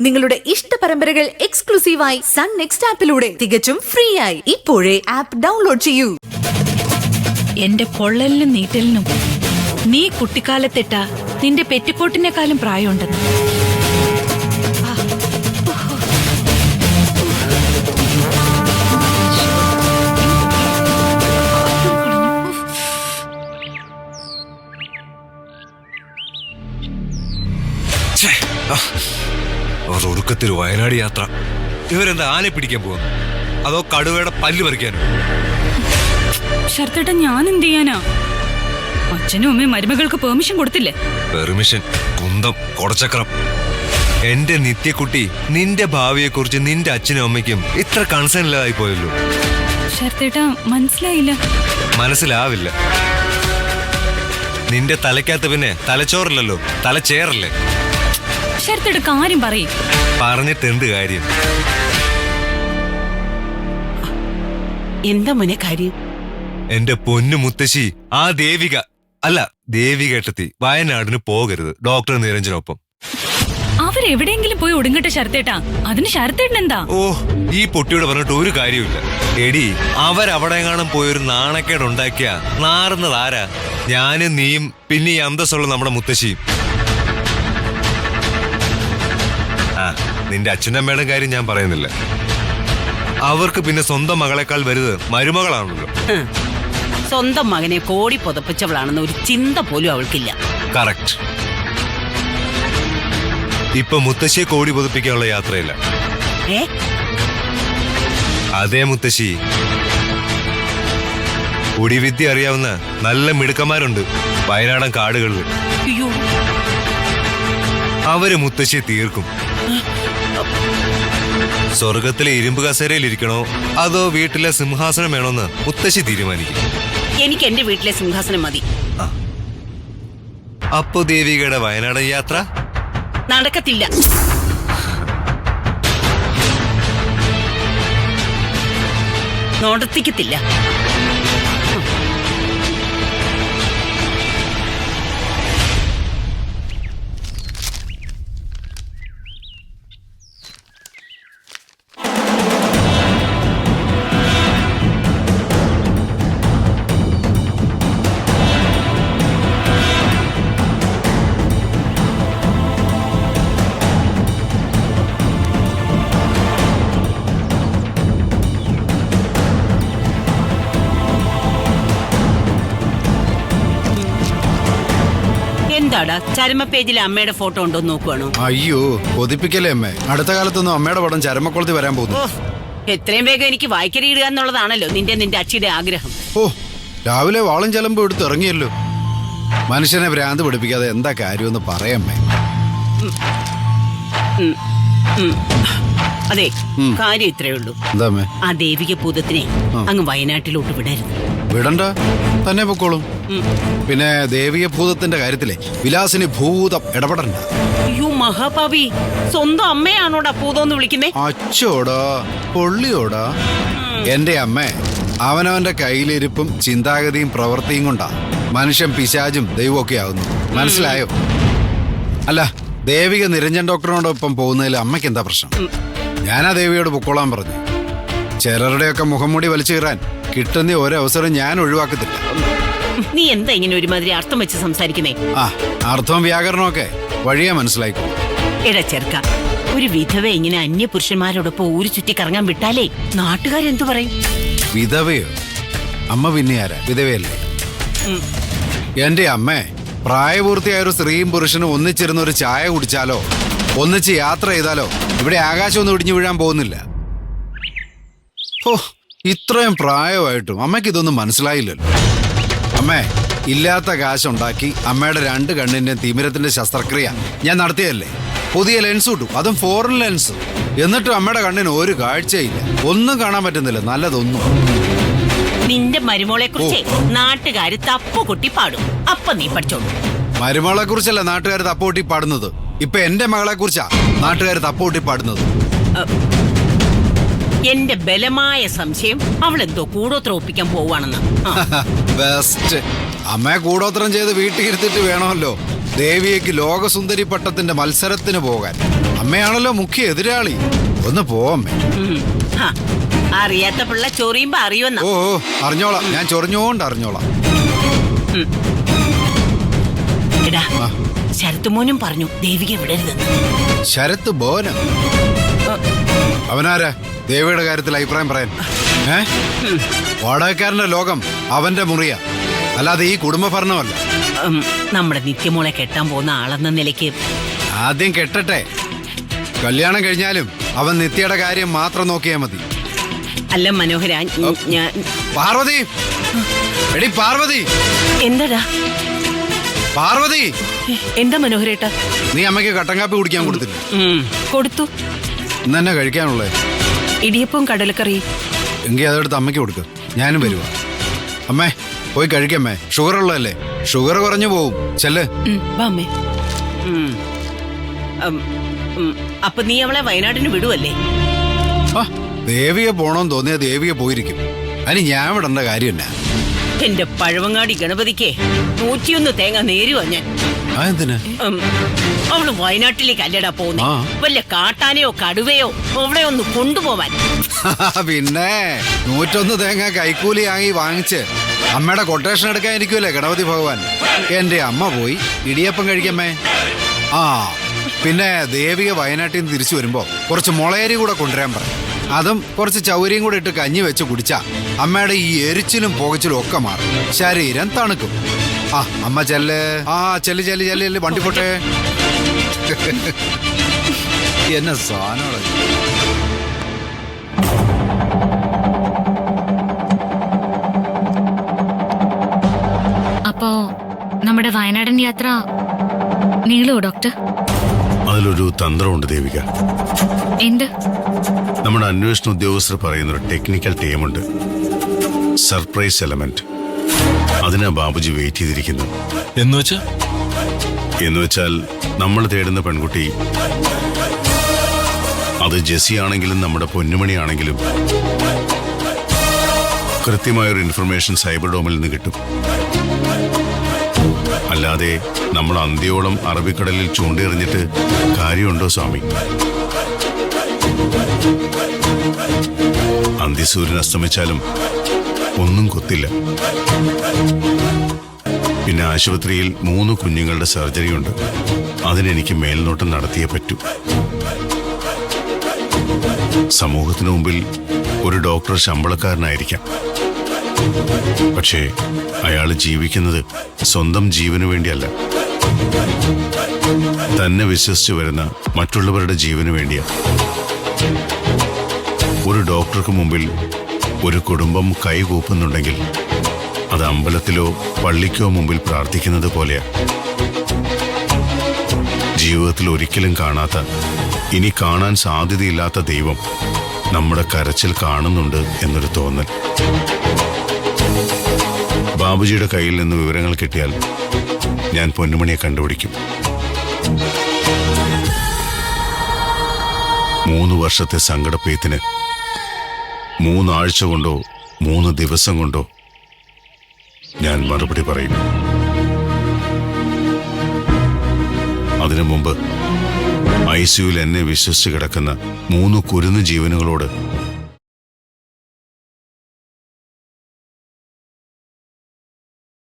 നിങ്ങളുടെ ഇഷ്ട പരമ്പരകൾ എക്സ്ക്ലൂസീവായി സൺ നെക്സ്റ്റ് ആപ്പിലൂടെ തികച്ചും ഫ്രീ ആയി ഇപ്പോഴേ ആപ്പ് ഡൗൺലോഡ് ചെയ്യൂ. എന്റെ പൊള്ളലിനും നീറ്റലിനും നീ കുട്ടിക്കാലത്തിട്ട നിന്റെ പെറ്റിക്കോട്ടിനെക്കാളും പ്രായമുണ്ടെന്ന്. ഒടുക്കത്തൊരു വയനാട് യാത്ര. ഇവരെന്താ ആനെ പിടിക്കാൻ പോകുന്നു, അതോ കടുവയുടെ പല്ല് പറിക്കാനോ? ശരത്തേട്ടൻ ഞാൻ എന്ത് ചെയ്യാനാ? അച്ഛനും അമ്മയും മരുമകൾക്ക് പെർമിഷൻ കൊടുത്തില്ലേ? പെർമിഷൻ കുന്തം കൊടച്ചക്രം. എന്റെ നിത്യക്കുട്ടി, നിന്റെ ഭാവിയെക്കുറിച്ച് നിന്റെ അച്ഛനും അമ്മയ്ക്കും ഇത്ര കൺസേൺ ഇല്ലാതായി പോയല്ലോ. ശരത്തേട്ടാ മനസ്സിലായില്ല. മനസ്സിലാവില്ല. നിന്റെ തലയ്ക്കകത്ത് പിന്നെ തലച്ചോറില്ലല്ലോ, തലച്ചേറല്ലേ. ശരത്തേട്ട കാര്യം പറയും. പറഞ്ഞിട്ട് എന്ത് കാര്യം? എന്താ മോനെ കാര്യം? എന്റെ പൊന്നു മുത്തശ്ശി, ആ ദേവിക അല്ല ദേവികേട്ടത്തി വയനാടിന് പോകരുത് ഡോക്ടർ നിരഞ്ജനൊപ്പം. അവരെവിടെയെങ്കിലും പോയി ഒടുങ്ങട്ടെ ശരത്തേട്ടാ, അതിന് ശരത്തേട്ടൻ എന്താ? ഓ, ഈ പൊട്ടിയോട് പറഞ്ഞിട്ട് ഒരു കാര്യമില്ല. എടി, അവരവിടെങ്ങാനും പോയൊരു നാണക്കേട് ഉണ്ടാക്കിയ നാറുന്നത് ആരാ? ഞാനും നീയും പിന്നെ ഈ അന്തസ്സുള്ള നമ്മുടെ മുത്തശ്ശിയും. ആ, നിന്റെ അച്ഛനമ്മയുടെ കാര്യം ഞാൻ പറയുന്നില്ല. അവർക്ക് പിന്നെ സ്വന്തം മകളെക്കാൾ വലുത് മരുമകളാണല്ലോ. സ്വന്തം മകനെ കോടി പുതപ്പിച്ചവളാണെന്ന് ഒരു ചിന്ത പോലും അവൾക്കില്ല. കറക്റ്റ്. ഇപ്പൊ മുത്തശ്ശിയെ കോടി പുതപ്പിക്കാനുള്ള യാത്രയില്ല. അതേ മുത്തശ്ശി, ഒടിവിദ്യ അറിയാവുന്ന നല്ല മിടുക്കന്മാരുണ്ട് വയനാടൻ കാടുകളിൽ. അവര് മുത്തശ്ശിയെ തീർക്കും. സ്വർഗത്തിലെ ഇരുമ്പ് കസേരയിൽ ഇരിക്കണോ അതോ വീട്ടിലെ സിംഹാസനം വേണോന്ന് മുത്തശ്ശി തീരുമാനിക്കും. എനിക്ക് എന്റെ വീട്ടിലെ സിംഹാസനം മതി. അപ്പോ ദേവികയുടെ വയനാടൻ യാത്ര നടക്കത്തില്ല. നടത്തിക്കത്തില്ല. എന്താടാ ചരമ പേജിൽ അമ്മയുടെ ഫോട്ടോ ഉണ്ടോ നോക്കുവാണോ? അയ്യോ, കൊതിപ്പിക്കല്ലേ അമ്മേ. അടുത്ത കാലത്തൊന്നും അമ്മയുടെ പടം ചരമക്കുളത്തിൽ വരാൻ പോകുന്നു. എത്രയും വേഗം എനിക്ക് വായിക്കരിയിടുക എന്നുള്ളതാണല്ലോ നിന്റെ അച്ഛയുടെ ആഗ്രഹം. ഓ, രാവിലെ വാളും ചലമ്പും എടുത്ത് ഇറങ്ങിയല്ലോ. മനുഷ്യനെ ഭ്രാന്ത് പഠിപ്പിക്കാതെ എന്താ കാര്യമെന്ന് പറയമ്മേ. അതെ, കാര്യം ഇത്രയേ ഉള്ളൂ. എന്താ അമ്മേ? ആ ദേവിക ഭൂതത്തിനെ അങ്ങ് വയനാട്ടിലോട്ട് വിടരുത്. വിടണ്ട, തന്നെ പൊക്കോളും. പിന്നെ ദേവിക ഭൂതത്തിന്റെ കാര്യത്തിലെ വിലാസിനി ഭൂതം ഇടപെടണ്ട. അയ്യോ മഹാപാവി, സ്വന്തം അമ്മയാണോടാ ഭൂതം വിളിക്കുന്നേ? അച്ചോടാ പൊള്ളിയോടാ. എന്റെ അമ്മേ, അവനവന്റെ കയ്യിലിരിപ്പും ചിന്താഗതിയും പ്രവൃത്തിയും കൊണ്ടാ മനുഷ്യൻ പിശാചും ദൈവമൊക്കെ ആവുന്നു. മനസ്സിലായോ? അല്ല, ദേവിക നിരഞ്ജൻ ഡോക്ടറിനോടൊപ്പം പോകുന്നതിൽ അമ്മയ്ക്ക് എന്താ പ്രശ്നം? ഞാനാ ദേവിയോട് പൊക്കോളാൻ പറഞ്ഞു. ചിലരുടെയൊക്കെ മുഖംമൂടി വലിച്ചു കീറാൻ കിട്ടുന്ന ഒരവസരം ഞാൻ ഒഴിവാക്കത്തില്ല. നീ എന്താ ഇങ്ങനെ ഒരുമാതിരി അർത്ഥം വെച്ച് സംസാരിക്കുന്നേ? ആ, അർത്ഥവും വ്യാകരണമൊക്കെ വഴിയെ മനസ്സിലായിക്കോ. എടാ ചെറുക്ക, ഒരു വിധവ ഇങ്ങനെ അന്യപുരുഷന്മാരോടൊപ്പം ഊരു ചുറ്റി കറങ്ങാൻ വിട്ടാലേ നാട്ടുകാരെന്തു പറയും? വിധവയോ? അമ്മ പിന്നെ ആരാ? വിധവയല്ലേ? എന്റെ അമ്മേ, പ്രായപൂർത്തിയായ ഒരു സ്ത്രീയും പുരുഷനും ഒന്നിച്ചിരുന്ന് ഒരു ചായ കുടിച്ചാലോ ഒന്നിച്ച് യാത്ര ചെയ്താലോ ഇവിടെ ആകാശമൊന്നും ഇടിഞ്ഞു വീഴാൻ പോകുന്നില്ല. ഓ, ഇത്രയും പ്രായമായിട്ടും അമ്മയ്ക്ക് ഇതൊന്നും മനസ്സിലായില്ലല്ലോ. അമ്മേ, ഇല്ലാത്ത കാശുണ്ടാക്കി അമ്മയുടെ 2 കണ്ണിന്റെ തിമിരത്തിന്റെ ശസ്ത്രക്രിയ ഞാൻ നടത്തിയല്ലേ. പുതിയ ലെൻസ് കിട്ടും, അതും ഫോറിൻ ലെൻസ്. എന്നിട്ടും അമ്മയുടെ കണ്ണിന് ഒരു കാഴ്ചയില്ല, ഒന്നും കാണാൻ പറ്റുന്നില്ല, നല്ലതൊന്നും. നിന്റെ മരുമോളെ കുറിച്ച് നാട്ടുകാര് തപ്പുകൊട്ടി പാടും, അപ്പൊ നീ പഠിച്ചോളൂ. മരുമകളെ കുറിച്ചല്ല നാട്ടുകാർ തപ്പൂട്ടി പാടുന്നത്, ഇപ്പൊ എന്റെ മകളെ കുറിച്ചാ നാട്ടുകാർ തപ്പൂട്ടി പാടുന്നത്. എന്റെ ബലമായ സംശയം അവളെന്തോ കൂടോത്രം ഒപ്പിക്കാൻ പോവാണെന്ന്. ബെസ്റ്റ്. അമ്മയെ കൂടോത്രം ചെയ്ത് വീട്ടിൽ ഇരുത്തിട്ട് വേണമല്ലോ ദേവിയേക്ക് ലോകസുന്ദരി പട്ടത്തിന്റെ മത്സരത്തിന് പോകാൻ. അമ്മയാണല്ലോ മുഖ്യ എതിരാളി. ഒന്ന് പോവമ്മേ. ഹാ, അറിയാത്ത പിള്ള ചൊറിയുമ്പോ അറിയുമെന്ന. ഓ അറിഞ്ഞോളാം, ഞാൻ ചൊറിഞ്ഞോണ്ട് അറിഞ്ഞോളാം. എടാ, ശരത്തുമോനും പറഞ്ഞു ദേവിക വിടരുതെന്ന്. ശരത്ത് ബോനം അവനാരാ ദേവിയുടെ കാര്യത്തിൽ അഭിപ്രായം പറയാൻ? വാടകക്കാരന്റെ ലോകം അവന്റെ മുറിയ, അല്ലാതെ ഈ കുടുംബ ഭരണമല്ല. നമ്മുടെ നിത്യമോളെ കെട്ടാൻ പോകുന്ന ആളെന്ന നിലയ്ക്ക് ആദ്യം കെട്ടട്ടെ. കല്യാണം കഴിഞ്ഞാലും അവൻ നിത്യയുടെ കാര്യം മാത്രം നോക്കിയാ മതി. അല്ല മനോഹര, ഞാൻ പാർവതി, എടി പാർവതി. എന്താടാ പാർവതി, എന്താ മനോഹരേട്ടാ? നീ അമ്മയ്ക്ക് കട്ടൻ കാപ്പി കുടിക്കാൻ കൊടുത്തില്ല? കൊടുത്തു. ഇന്ന് തന്നെ കഴിക്കാനുള്ളേ? ഇടിയപ്പവും കടലക്കറി. എങ്കിൽ അതെടുത്ത് അമ്മയ്ക്ക് കൊടുക്ക്, ഞാനും വരുവാ. അമ്മേ പോയി കഴിക്കമ്മേ, ഷുഗർ ഉള്ളതല്ലേ, ഷുഗർ കുറഞ്ഞു പോവും. ചെല്ല്. അമ്മേ. അപ്പൊ നീ അവളെ വയനാടിന് വിടുവല്ലേ? ആ ദേവിയെ പോണോന്ന് തോന്നിയാ ദേവിയെ പോയിരിക്കും. അതിന് ഞാൻ വിടേണ്ട കാര്യമില്ല. എന്റെ പഴവങ്ങാടി ഗണപതിക്ക് 101 തേങ്ങ നേരുവാ ഞാൻ. അതെന്തിനാ? അവള് വയനാട്ടിലേക്ക് അല്ലടാ പോകുന്നേ. വല്ല കാട്ടാനയോ കടുവയോ അവിടെ ഒന്ന് കൊണ്ടുപോവാൻ. പിന്നെ 101 തേങ്ങ കൈക്കൂലി വാങ്ങിച്ച് അമ്മയുടെ കൊട്ടേഷൻ എടുക്കാനിരിക്കുമല്ലേ ഗണപതി ഭഗവാൻ. എന്റെ അമ്മ പോയി ഇടിയപ്പം കഴിക്കമ്മേ. ആ പിന്നെ ദേവിക വയനാട്ടിൽ നിന്ന് തിരിച്ചു വരുമ്പോ കുറച്ച് മുളയരി കൂടെ കൊണ്ടുവരാൻ പറയും. അതും കുറച്ച് ചൗരിയും കൂടെ ഇട്ട് കഞ്ഞി വെച്ച് കുടിച്ചാ അമ്മയുടെ ഈ എരിച്ചിലും പുകച്ചിലും ഒക്കെ മാറും, ശരീരം തണുക്കും. ആ അമ്മ ചെല്ല്. ആ ചെല്ല് ചെല്ല് ചെല്ല്, വണ്ടി പോട്ടെ. എന്നെ സാധനം. അപ്പോ നമ്മുടെ വയനാടൻ യാത്ര നീളോ ഡോക്ടർ? അതിലൊരു തന്ത്രമുണ്ട് ദേവിക. എന്ത്? നമ്മുടെ അന്വേഷണ ഉദ്യോഗസ്ഥർ പറയുന്ന ഒരു ടെക്നിക്കൽ ടീമുണ്ട്, സർപ്രൈസ് എലമെന്റ്. അതിനാ ബാബുജി വെയിറ്റ് ചെയ്തിരിക്കുന്നു. എന്നുവെച്ചാൽ നമ്മൾ തേടുന്ന പെൺകുട്ടി, അത് ജെസ്സി ആണെങ്കിലും നമ്മുടെ പൊന്നുമണി ആണെങ്കിലും, കൃത്യമായൊരു ഇൻഫർമേഷൻ സൈബർ ഡോമിൽ നിന്ന് കിട്ടും. അല്ലാതെ നമ്മൾ അന്ത്യോളം അറബിക്കടലിൽ ചൂണ്ടെറിഞ്ഞിട്ട് കാര്യമുണ്ടോ സ്വാമി? അന്ത്യസൂര്യൻ അസ്തമിച്ചാലും ഒന്നും കൊത്തില്ല. പിന്നെ ആശുപത്രിയിൽ 3 കുഞ്ഞുങ്ങളുടെ സർജറി ഉണ്ട്. അതിനെനിക്ക് മേൽനോട്ടം നടത്തിയേ പറ്റൂ. സമൂഹത്തിന് മുമ്പിൽ ഒരു ഡോക്ടർ ശമ്പളക്കാരനായിരിക്കാം, പക്ഷേ അയാൾ ജീവിക്കുന്നത് സ്വന്തം ജീവന് വേണ്ടിയല്ല, തന്നെ വിശ്വസിച്ചു വരുന്ന മറ്റുള്ളവരുടെ ജീവന് വേണ്ടിയാ. ഒരു ഡോക്ടർക്ക് മുമ്പിൽ ഒരു കുടുംബം കൈകൂപ്പുന്നുണ്ടെങ്കിൽ അത് അമ്പലത്തിലോ പള്ളിക്കോ മുമ്പിൽ പ്രാർത്ഥിക്കുന്നത് പോലെയാ. ജീവിതത്തിൽ ഒരിക്കലും കാണാത്ത, ഇനി കാണാൻ സാധ്യതയില്ലാത്ത ദൈവം നമ്മുടെ കരച്ചിൽ കാണുന്നുണ്ട് എന്നൊരു തോന്നൽ. ബാബുജിയുടെ കയ്യിൽ നിന്ന് വിവരങ്ങൾ കിട്ടിയാൽ ഞാൻ പൊന്നുമണിയെ കണ്ടുപിടിക്കും. 3 വർഷത്തെ സങ്കടപ്പെയ്ത്തിന് 3 ആഴ്ച കൊണ്ടോ 3 ദിവസം കൊണ്ടോ ഞാൻ മറുപടി പറയും. അതിനു മുമ്പ് ICUവിൽ എന്നെ വിശ്വസിച്ച് കിടക്കുന്ന 3 കുരുന്നു ജീവനുകളോട്